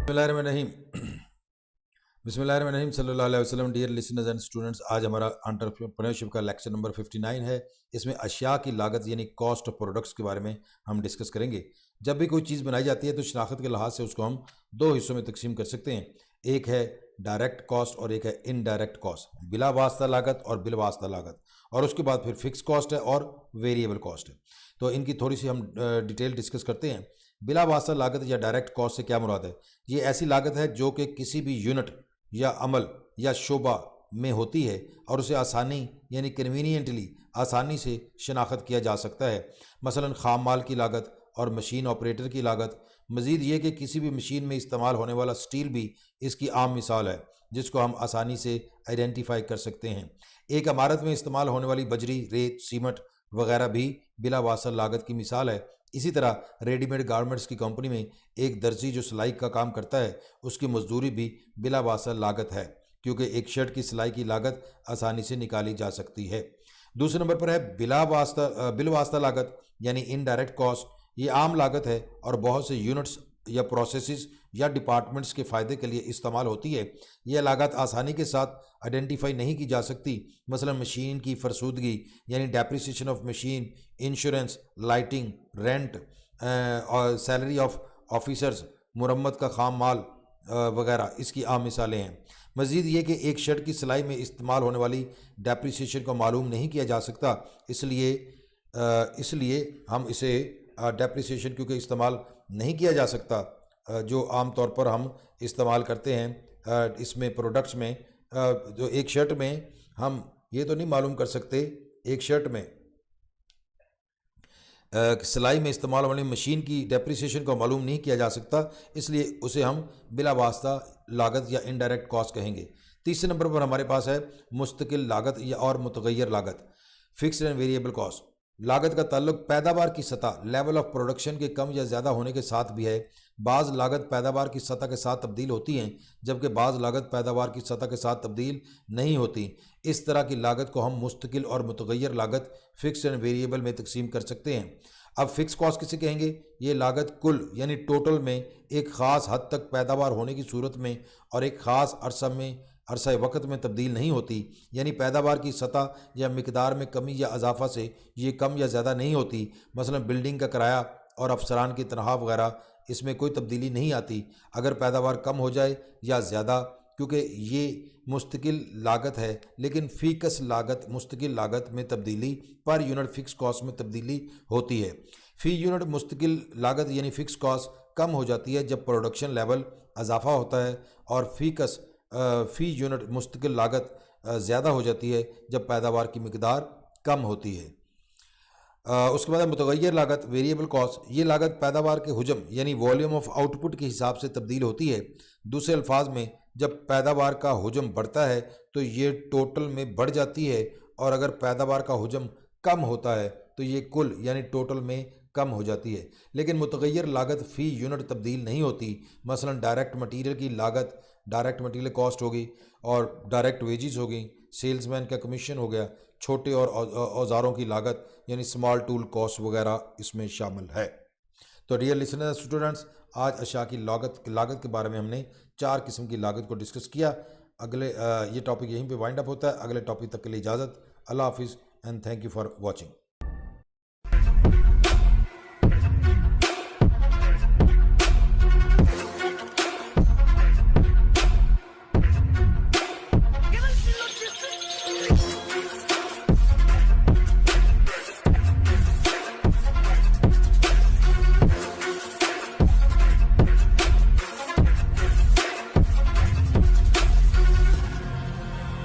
बिस्मिल्लाहिर्रहमानिर्रहीम। बिस्मिल्लाहिर्रहमानिर्रहीम सल्लल्लाहु अलैहि वसल्लम। डियर लिसनर्स एंड स्टूडेंट्स, आज हमारा एंटरप्रेन्योरशिप का लेक्चर नंबर 59 है। इसमें अशिया की लागत यानी कॉस्ट ऑफ प्रोडक्ट्स के बारे में हम डिस्कस करेंगे। जब भी कोई चीज़ बनाई जाती है तो शनाख्त के लिहाज से उसको हम दो हिस्सों में तकसीम कर सकते हैं। एक है डायरेक्ट कॉस्ट और एक है इनडायरेक्ट कॉस्ट, बिला वास्ता लागत और बिल वास्ता लागत, और उसके बाद फिर फिक्स कॉस्ट है और वेरिएबल कॉस्ट है। तो इनकी थोड़ी सी हम डिटेल डिस्कस करते हैं। बिला वास्ता लागत या डायरेक्ट कॉस्ट से क्या मुराद है? ये ऐसी लागत है जो कि किसी भी यूनिट या अमल या शोबा में होती है और उसे आसानी यानी कन्वीनियंटली आसानी से शनाख्त किया जा सकता है। मसलन खाम माल की लागत और मशीन ऑपरेटर की लागत। मज़ीद ये कि किसी भी मशीन में इस्तेमाल होने वाला स्टील भी इसकी आम मिसाल है जिसको हम आसानी से आइडेंटिफाई कर सकते हैं। एक इमारत में इस्तेमाल होने वाली बजरी, रेत, सीमेंट वगैरह भी बिला वास्ता लागत की मिसाल है। इसी तरह रेडीमेड गारमेंट्स की कंपनी में एक दर्जी जो सिलाई का काम करता है उसकी मजदूरी भी बिला वास्ता लागत है, क्योंकि एक शर्ट की सिलाई की लागत आसानी से निकाली जा सकती है। दूसरे नंबर पर है बिल वास्ता लागत यानी इनडायरेक्ट कॉस्ट। ये आम लागत है और बहुत से यूनिट्स या प्रोसेसेस या डिपार्टमेंट्स के फ़ायदे के लिए इस्तेमाल होती है। यह लागत आसानी के साथ आइडेंटिफाई नहीं की जा सकती। मसलन मशीन की फरसूदगी यानी depreciation of machine, insurance, lighting, rent और सैलरी ऑफ ऑफिसर्स, मुरम्मत का खाम माल वगैरह इसकी आम मिसालें हैं। मज़ीद ये कि एक शर्ट की सिलाई में इस्तेमाल होने वाली डेप्रिसिएशन को मालूम नहीं किया जा सकता, इसलिए हम इसे डेप्रिसिएशन क्योंकि इस्तेमाल नहीं किया जा सकता, जो आम तौर पर हम इस्तेमाल करते हैं इसमें प्रोडक्ट्स में, जो एक शर्ट में हम ये तो नहीं मालूम कर सकते, एक शर्ट में सिलाई में इस्तेमाल वाली मशीन की डेप्रिसिएशन को मालूम नहीं किया जा सकता, इसलिए उसे हम बिला वास्ता लागत या इनडायरेक्ट कॉस्ट कहेंगे। तीसरे नंबर पर हमारे पास है मुस्तकिल लागत या और मुतगय्यर लागत, फिक्स्ड एंड वेरिएबल कॉस्ट। लागत का ताल्लुक पैदावार की सतह, लेवल ऑफ प्रोडक्शन के कम या ज़्यादा होने के साथ भी है। बाज़ लागत पैदावार की सतह के साथ तब्दील होती हैं जबकि बाज़ लागत पैदावार की सतह के साथ तब्दील नहीं होती। इस तरह की लागत को हम मुस्तकिल और मुतगय्यर लागत, फिक्स्ड एंड वेरिएबल में तकसीम कर सकते हैं। अब फिक्स कॉस्ट किसे कहेंगे? ये लागत कुल यानी टोटल में एक ख़ास हद तक पैदावार होने की सूरत में और एक ख़ास अरसा वक़्त में तब्दील नहीं होती, यानी पैदावार की सतह या मिकदार में कमी या इजाफा से ये कम या ज़्यादा नहीं होती। मसलन बिल्डिंग का किराया और अफसरान की तनख्वाह वगैरह, इसमें कोई तब्दीली नहीं आती अगर पैदावार कम हो जाए या ज़्यादा, क्योंकि ये मुस्तकिल लागत है। लेकिन फ़ीकस लागत, मुस्तकिल लागत में तब्दीली पर यूनिट फ़िक्स कॉस्ट में तब्दीली होती है। फ़ी यूनिट मुस्तकिल लागत यानी फ़िक्स कॉस्ट कम हो जाती है जब प्रोडक्शन लेवल इजाफा होता है, और फ़ी यूनिट मुस्तकिल लागत ज़्यादा हो जाती है जब पैदावार की मिकदार कम होती है। उसके बाद मुतगय्यर लागत, वेरिएबल कॉस्ट। ये लागत पैदावार के हुजम यानी वॉल्यूम ऑफ आउटपुट के हिसाब से तब्दील होती है। दूसरे अल्फाज में, जब पैदावार का हुजम बढ़ता है तो ये टोटल में बढ़ जाती है, और अगर पैदावार का हुजम कम होता है तो ये कुल यानी टोटल में कम हो जाती है। लेकिन मुतगय्यर लागत फ़ी यूनिट तब्दील नहीं होती। मसलन डायरेक्ट मटीरियल की लागत डायरेक्ट मटीरियल कॉस्ट होगी और डायरेक्ट वेजेस होगी, सेल्समैन का कमीशन हो गया, छोटे और औजारों की लागत यानी स्मॉल टूल कॉस्ट वगैरह इसमें शामिल है। तो डियर लिसनर्स स्टूडेंट्स, आज अशिया की लागत के बारे में हमने 4 किस्म की लागत को डिस्कस किया। ये टॉपिक यहीं पे वाइंड अप होता है। अगले टॉपिक तक के लिए इजाज़त। अल्लाह हाफिज़ and thank you for watching.